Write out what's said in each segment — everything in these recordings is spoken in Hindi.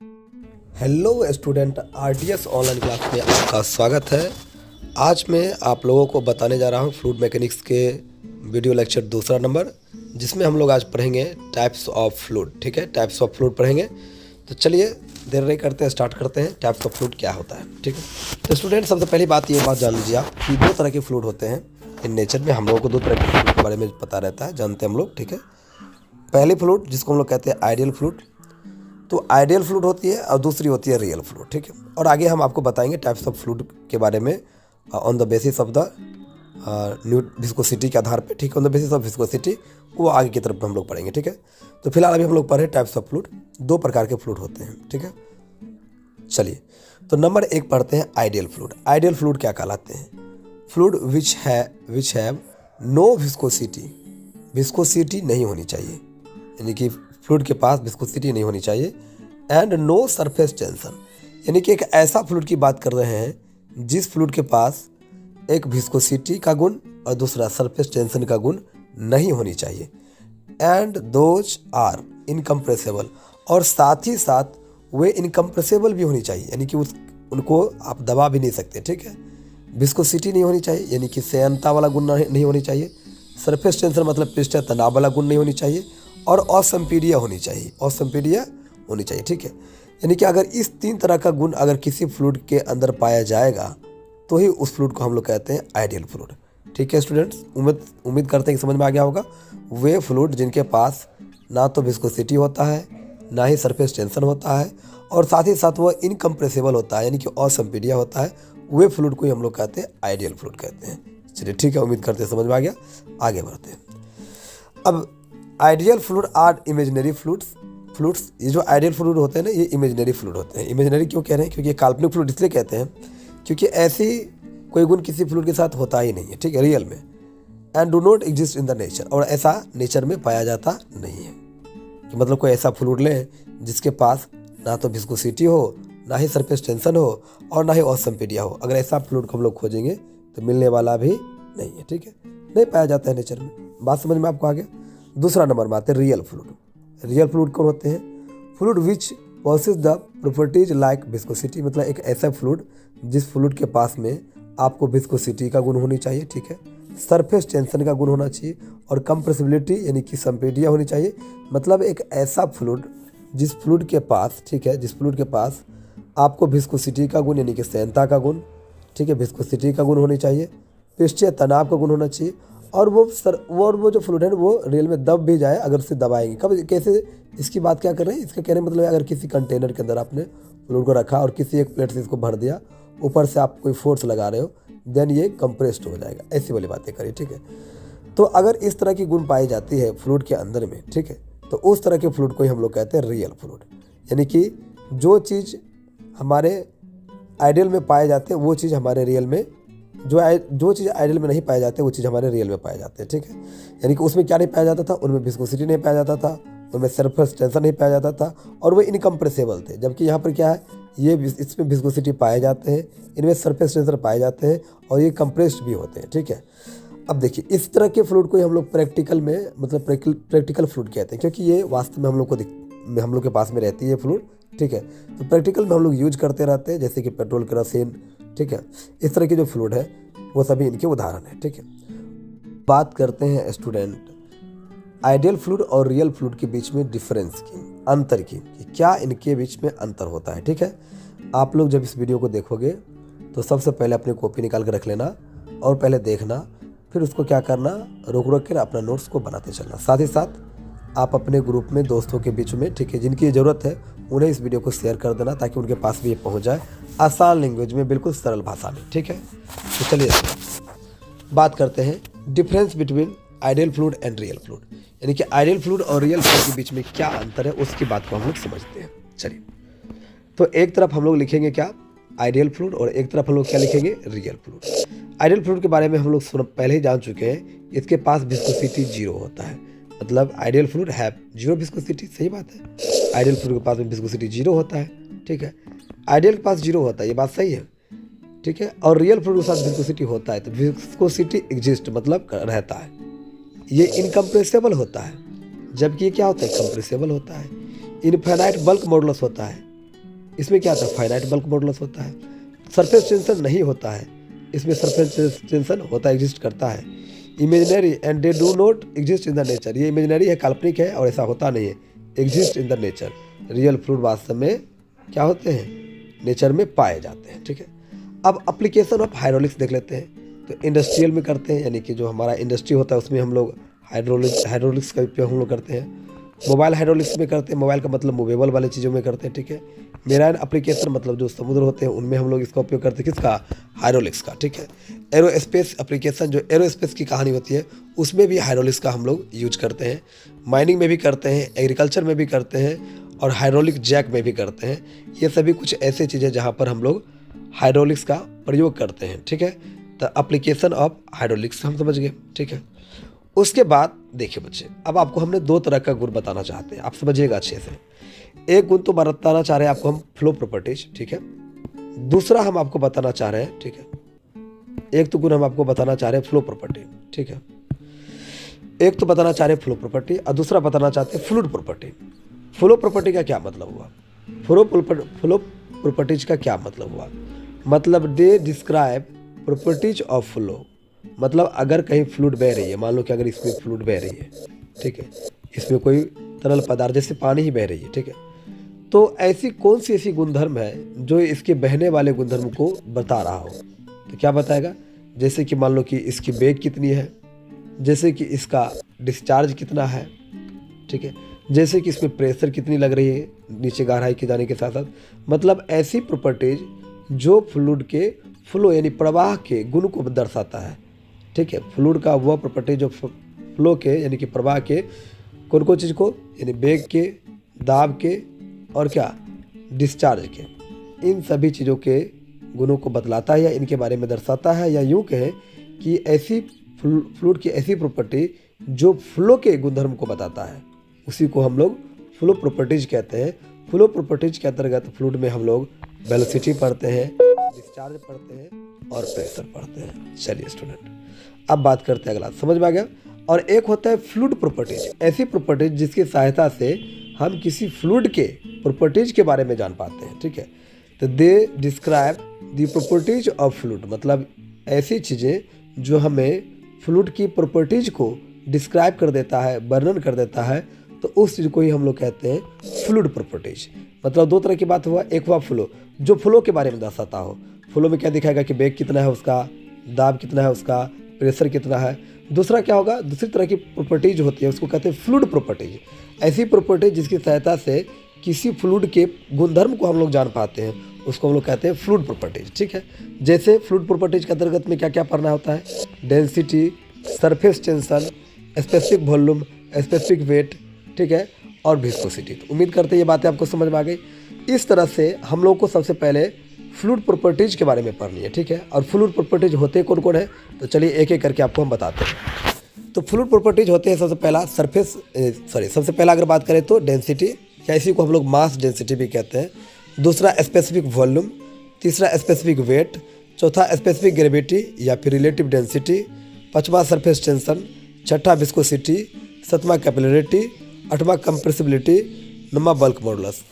Hello student, RTS online class में आपका स्वागत है। आज मैं आप लोगों को बताने जा रहा हूं फ्लूइड मैकेनिक्स के वीडियो लेक्चर दूसरा नंबर, जिसमें हम लोग आज पढ़ेंगे टाइप्स ऑफ फ्लूइड। ठीक है, टाइप्स ऑफ फ्लूइड पढ़ेंगे। तो चलिए देर नहीं करते, स्टार्ट करते हैं। टाइप्स ऑफ फ्लूइड क्या होता है। ठीक है, तो स्टूडेंट सबसे पहली बात ये बात जान लीजिए आप कि दो तरह के फ्लूइड होते हैं इन नेचर में। हम लोगों को दो तरह के फ्लूइड के बारे में पता रहता है, जानते हैं हम लोग। ठीक है, पहली फ्लूइड जिसको हम लोग कहते हैं आइडियल फ्लूइड, तो आइडियल फ्लूइड होती है और दूसरी होती है रियल फ्लूइड। ठीक है, और आगे हम आपको बताएंगे टाइप्स ऑफ फ्लूइड के बारे में on the basis of the new viscosity के आधार पे। ठीक है, on the basis of viscosity वो आगे की तरफ हम लोग पढ़ेंगे। ठीक है, तो फिलहाल अभी हम लोग पढ़े टाइप्स ऑफ फ्लूइड। दो प्रकार के फ्लूइड होते हैं। ठीक है, चलिए तो नंबर एक पढ़ते हैं आइडियल फ्लूइड। आइडियल फ्लूइड क्या कहलाते हैं? Fluid which have no viscosity, viscosity नहीं होनी चाहिए, यानी कि फ्लूइड के पास विस्कोसिटी नहीं होनी चाहिए। एंड नो सरफेस टेंशन, यानी कि एक ऐसा फ्लूइड की बात कर रहे हैं जिस फ्लूइड के पास एक विस्कोसिटी का गुण और दूसरा सरफेस टेंशन का गुण नहीं होनी चाहिए। एंड दोज आर इनकम्प्रेसिबल, और साथ ही साथ वे इनकम्प्रेसिबल भी होनी चाहिए, यानी कि उनको आप दबा भी नहीं सकते। ठीक है, विस्कोसिटी नहीं होनी चाहिए, यानी कि संयंता वाला गुण नहीं होनी चाहिए। सरफेस टेंशन मतलब पृष्ठीय तनाव वाला गुण नहीं होनी चाहिए, और असंपीडीय होनी चाहिए, असंपीडीय होनी चाहिए। ठीक है, यानी कि अगर इस तीन तरह का गुण अगर किसी फ्लूइड के अंदर पाया जाएगा तो ही उस फ्लूइड को हम लोग कहते हैं आइडियल फ्लूइड। ठीक है स्टूडेंट्स, उम्मीद करते हैं कि समझ में आ गया होगा। वे फ्लूइड जिनके पास ना तो विस्कोसिटी होता है, ना ही सरफेस टेंशन होता है, और साथ ही साथ वह इनकम्प्रेसिबल होता है, यानी कि असंपीडीय होता है, वे फ्लूइड को ही हम लोग कहते हैं आइडियल फ्लूइड कहते हैं। चलिए ठीक है, उम्मीद करते हैं समझ में आ गया। आगे बढ़ते हैं। अब ideal fluid are imaginary fluids, ये जो आइडियल फ्लूइड होते हैं ना, ये इमेजिनरी फ्लूइड होते हैं। इमेजिनरी क्यों कह रहे हैं? क्योंकि ये काल्पनिक फ्लूइड इसलिए कहते हैं क्योंकि ऐसी कोई गुण किसी फ्लूइड के साथ होता ही नहीं है। ठीक है, रियल में। And do not exist in the nature, और ऐसा नेचर में पाया जाता नहीं है। कि मतलब कोई ऐसा फ्लूइड लें जिसके पास ना तो विस्कोसिटी हो, ना ही सरफेस टेंशन हो, और ना ही असंपीडीय हो। अगर ऐसा फ्लूइड को हम लोग खोजेंगे तो मिलने वाला भी नहीं है। ठीक है, नहीं पाया जाता है नेचर में। बात समझ में आपको आ गया। दूसरा नंबर में आते हैं रियल फ्लूइड। रियल फ्लूइड कौन होते हैं? Fluid which possesses the properties like viscosity, मतलब एक ऐसा फ्लूइड जिस फ्लूइड के पास में आपको विस्कोसिटी का गुण होनी चाहिए। ठीक है, सरफेस टेंशन का गुण होना चाहिए, और कंप्रेसिबिलिटी यानी कि संपीडीय होनी चाहिए। मतलब एक ऐसा फ्लूइड जिस फ्लूइड के पास, ठीक है, जिस फ्लूइड के पास आपको विस्कोसिटी का गुण यानी कि संयंता का गुण, ठीक है, विस्कोसिटी का गुण होनी चाहिए, पृष्ठीय तनाव का गुण होना चाहिए, और वो जो फ्लूइड है वो रियल में दब भी जाए अगर उसे दबाएंगे। कब कैसे? इसकी बात क्या कर रहे हैं? इसका कहने का मतलब अगर किसी कंटेनर के अंदर आपने फ्लूइड को रखा और किसी एक प्लेट से इसको भर दिया, ऊपर से आप कोई फोर्स लगा रहे हो, देन ये कंप्रेस्ड हो जाएगा। ऐसी वाली बातें करिए। ठीक है, तो अगर इस तरह की गुण पाई जाती है फ्लूइड के अंदर में, ठीक है, तो उस तरह के फ्लूइड को ही हम लोग कहते हैं रियल फ्लूइड। यानी कि जो चीज़ हमारे आइडियल में पाए जाते हैं वो चीज़ हमारे रियल में, जो चीज़ आइडियल में नहीं पाए जाते वो चीज़ हमारे रियल में पाए जाते हैं। ठीक है, यानी कि उसमें क्या नहीं पाया जाता था? उनमें विस्कोसिटी नहीं पाया जाता था, उनमें सरफेस टेंशन नहीं पाया जाता था, और वो इनकम्प्रेसिबल थे। जबकि यहाँ पर क्या है, ये इसमें विस्कोसिटी पाए जाते हैं, इनमें सरफेस टेंशन पाए जाते हैं, और ये कंप्रेस्ड भी होते हैं। ठीक है, अब देखिए इस तरह के फ्लूइड को हम लोग प्रैक्टिकल में मतलब प्रैक्टिकल फ्लूइड कहते हैं, क्योंकि ये वास्तव में हम लोग के पास में रहती है फ्लूइड। ठीक है, तो प्रैक्टिकल में हम लोग यूज करते रहते हैं, जैसे कि पेट्रोल, केरोसिन। ठीक है, इस तरह की जो फ्लूइड है वो सभी इनके उदाहरण है। ठीक है, बात करते हैं स्टूडेंट आइडियल फ्लूइड और रियल फ्लूइड के बीच में डिफरेंस की, अंतर की, कि क्या इनके बीच में अंतर होता है। ठीक है, आप लोग जब इस वीडियो को देखोगे तो सबसे पहले अपनी कॉपी निकाल कर रख लेना, और पहले देखना, फिर उसको क्या करना, रोक कर अपना नोट्स को बनाते चलना। साथ ही साथ आप अपने ग्रुप में दोस्तों के बीच में, ठीक है, जिनकी ज़रूरत है उन्हें इस वीडियो को शेयर कर देना, ताकि उनके पास भी ये पहुंच जाए आसान लैंग्वेज में, बिल्कुल सरल भाषा में। ठीक है, तो चलिए बात करते हैं difference between ideal fluid and real fluid, यानी कि आइडियल फ्लूइड और रियल फ्लूइड के बीच में क्या अंतर है उसकी बात को हम लोग समझते हैं। चलिए, तो एक तरफ हम लोग लिखेंगे क्या, आइडियल फ्लूइड, और एक तरफ हम लोग क्या लिखेंगे, रियल फ्लूइड। आइडियल फ्लूइड के बारे में हम लोग पहले ही जान चुके हैं, इसके पास विस्कोसिटी 0 होता है। मतलब आइडियल फ्लूइड है 0 विस्कोसिटी, सही बात है। आइडियल फ्लूइड के पास में विस्कोसिटी 0 होता है। ठीक है, आइडियल के पास 0 होता है, ये बात सही है। ठीक है, और रियल फ्लूइड के साथ विस्कोसिटी होता है, तो विस्कोसिटी एग्जिस्ट मतलब रहता है। ये इनकम्प्रेसिबल होता है, जबकि ये क्या होता है, कंप्रेसिबल होता है। इनफाइनाइट बल्क मॉडुलस होता है, इसमें क्या होता है, फाइनाइट बल्क मॉडुलस होता है। सरफेस टेंशन नहीं होता है, इसमें सरफेस टेंशन होता है, एग्जिस्ट करता है। Imaginary and they do not exist in the nature, ये इमेजिनरी है, काल्पनिक है और ऐसा होता नहीं है। Exist in the nature, real fluid वास्तव में क्या होते हैं, नेचर में पाए जाते हैं। ठीक है, अब एप्लीकेशन ऑफ हाइड्रोलिक्स देख लेते हैं। तो इंडस्ट्रियल में करते हैं, यानी कि जो हमारा इंडस्ट्री होता है उसमें हम लोग हाइड्रोलिक्स का उपयोग हम लोग करते हैं। मोबाइल हाइड्रोलिक्स में करते हैं, मोबाइल का मतलब मूवेबल वाले चीज़ों में करते हैं। ठीक है, मेराइन एप्लीकेशन मतलब जो समुद्र होते हैं उनमें हम लोग इसका उपयोग करते हैं, किसका, हाइड्रोलिक्स का। ठीक है, एरोस्पेस एप्लीकेशन, जो एरोस्पेस की कहानी होती है उसमें भी हाइड्रोलिक्स का हम लोग यूज करते हैं। माइनिंग में भी करते हैं, एग्रीकल्चर में भी करते हैं और हाइड्रोलिक जैक में भी करते हैं। ये सभी कुछ ऐसे चीज़ें जहाँ पर हम लोग हाइड्रोलिक्स का प्रयोग करते हैं। ठीक है, तो एप्लीकेशन ऑफ हाइड्रोलिक्स हम समझ गए। ठीक है, उसके बाद देखिए बच्चे, अब आपको हमने दो तरह का गुण बताना चाहते हैं, आप समझिएगा अच्छे से। एक गुण तो बताना चाह रहे हैं आपको हम फ्लो प्रॉपर्टीज, ठीक है। दूसरा हम आपको बताना चाह रहे हैं, ठीक है, एक तो गुण हम आपको बताना चाह रहे हैं फ्लो प्रॉपर्टी, ठीक है। एक तो बताना चाह रहे हैं फ्लो प्रॉपर्टी और दूसरा बताना चाहते हैं फ्लूइड प्रॉपर्टी। फ्लो प्रॉपर्टी का क्या मतलब हुआ, फ्लो प्रॉपर्टीज का क्या मतलब हुआ, मतलब they describe properties of flow. मतलब अगर कहीं फ्लूइड बह रही है, मान लो कि अगर इसमें फ्लूइड बह रही है, ठीक है, इसमें कोई तरल पदार्थ जैसे पानी ही बह रही है, ठीक है, तो ऐसी कौन सी ऐसी गुणधर्म है जो इसके बहने वाले गुणधर्म को बता रहा हो। तो क्या बताएगा, जैसे कि मान लो कि इसकी वेग कितनी है, जैसे कि इसका डिस्चार्ज कितना है, ठीक है, जैसे कि इसमें प्रेशर कितनी लग रही है नीचे गहराई के जाने के साथ साथ। मतलब ऐसी प्रॉपर्टीज जो फ्लूइड के फ्लो यानी प्रवाह के गुण को दर्शाता है। ठीक है, फ्लूइड का वह प्रॉपर्टी जो फ्लो के यानी कि प्रवाह के कौन कौन चीज़ को, यानी वेग के, दाब के और क्या, डिस्चार्ज के, इन सभी चीज़ों के गुणों को बतलाता है या इनके बारे में दर्शाता है। या यूँ कहें कि ऐसी फ्लूइड की ऐसी प्रॉपर्टी जो फ्लो के गुणधर्म को बताता है, उसी को हम लोग फ्लो प्रॉपर्टीज कहते हैं। फ्लो प्रॉपर्टीज के अंतर्गत फ्लूइड में हम लोग वेलोसिटी पढ़ते हैं, डिस्चार्ज पढ़ते हैं और प्रेशर पढ़ते हैं। चलिए स्टूडेंट, अब बात करते हैं अगला, समझ में आ गया। और एक होता है फ्लूइड प्रॉपर्टीज, ऐसी प्रॉपर्टीज जिसकी सहायता से हम किसी फ्लूइड के प्रॉपर्टीज के बारे में जान पाते हैं। ठीक है, तो they describe the properties of fluid, मतलब ऐसी चीज़ें जो हमें फ्लूइड की प्रॉपर्टीज को डिस्क्राइब कर देता है, वर्णन कर देता है, तो उस चीज़ को ही हम लोग कहते हैं फ्लूइड प्रॉपर्टीज। मतलब दो तरह की बात हुआ, एक हुआ फ्लो जो फ्लो के बारे में दर्शाता हो, फ्लो में क्या दिखाएगा कि वेग कितना है उसका, दाब कितना है उसका, प्रेशर कितना है। दूसरा क्या होगा, दूसरी तरह की प्रॉपर्टीज होती है उसको कहते हैं फ्लूइड प्रॉपर्टीज, ऐसी प्रॉपर्टीज जिसकी सहायता से किसी फ्लूइड के गुणधर्म को हम लोग जान पाते हैं, उसको हम लोग कहते हैं फ्लूइड प्रॉपर्टीज। ठीक है, जैसे फ्लूइड प्रॉपर्टीज के अंतर्गत में क्या क्या पढ़ना होता है, density, surface tension, specific volume, specific weight, ठीक है, और विस्कोसिटी। तो उम्मीद करते हैं ये बातें आपको समझ में आ गई। इस तरह से हम लोग को सबसे पहले फ्लूइड प्रॉपर्टीज के बारे में पढ़नी है। ठीक है, और फ्लूइड प्रॉपर्टीज होते कौन कौन है, तो चलिए एक एक करके आपको हम बताते हैं। तो फ्लूइड प्रॉपर्टीज होते हैं सबसे पहला सबसे पहला अगर बात करें तो डेंसिटी, या इसी को हम लोग मास डेंसिटी भी कहते हैं। दूसरा स्पेसिफिक वॉल्यूम, तीसरा स्पेसिफिक वेट, चौथा स्पेसिफिक ग्रेविटी या फिर रिलेटिव डेंसिटी, पाँचवा सरफेस टेंशन, छठा विस्कोसिटी, सातवां कैपिलरिटी, आठवां कंप्रेसिबिलिटी, नौवां बल्क मॉडुलस।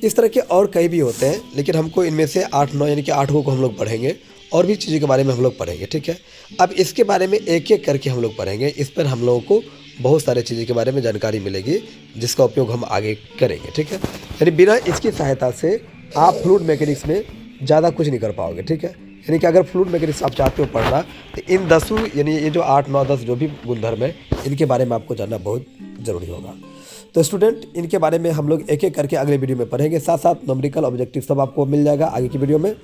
इस तरह के और कई भी होते हैं, लेकिन हमको इनमें से 8-9 यानी कि 8 को हम लोग पढ़ेंगे और भी चीज़ों के बारे में हम लोग पढ़ेंगे। ठीक है, अब इसके बारे में एक एक करके हम लोग पढ़ेंगे। इस पर हम लोगों को बहुत सारे चीज़ों के बारे में जानकारी मिलेगी जिसका उपयोग हम आगे करेंगे। ठीक है, यानी बिना इसकी सहायता से आप फ्लूइड मैकेनिक्स में ज़्यादा कुछ नहीं कर पाओगे। ठीक है, यानी कि अगर फ्लूइड मैकेनिक्स आप चाहते हो पढ़ना, तो इन 10 यानी ये जो 8, 9, 10 जो भी गुणधर्म है, इनके बारे में आपको जानना बहुत ज़रूरी होगा। तो स्टूडेंट, इनके बारे में हम लोग एक एक करके अगले वीडियो में पढ़ेंगे, साथ साथ न्यूमेरिकल ऑब्जेक्टिव सब आपको मिल जाएगा आगे की वीडियो में।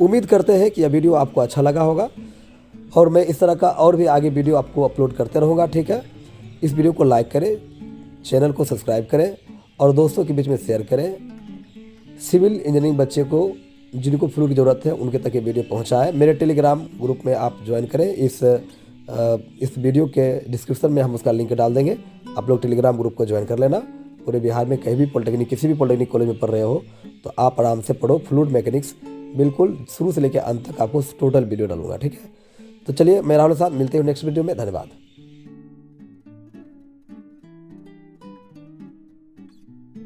उम्मीद करते हैं कि यह वीडियो आपको अच्छा लगा होगा और मैं इस तरह का और भी आगे वीडियो आपको अपलोड करते रहूँगा। ठीक है, इस वीडियो को लाइक करें, चैनल को सब्सक्राइब करें और दोस्तों के बीच में शेयर करें। सिविल इंजीनियरिंग बच्चे को जिनको फ्लूइड की ज़रूरत है उनके तक ये वीडियो पहुँचाएँ। मेरे टेलीग्राम ग्रुप में आप ज्वाइन करें, इस वीडियो के डिस्क्रिप्शन में हम उसका लिंक डाल देंगे, आप लोग टेलीग्राम ग्रुप को ज्वाइन कर लेना। पूरे बिहार में कहीं भी पॉलिटेक्निक, किसी भी पॉलिटेक्निक कॉलेज में पढ़ रहे हो तो आप आराम से पढ़ो फ्लूइड मैकेनिक्स, बिल्कुल शुरू से लेकर अंत तक आपको टोटल वीडियो डालूंगा। ठीक है, तो चलिए मैं राहुल साहब मिलते हैं नेक्स्ट वीडियो में। धन्यवाद।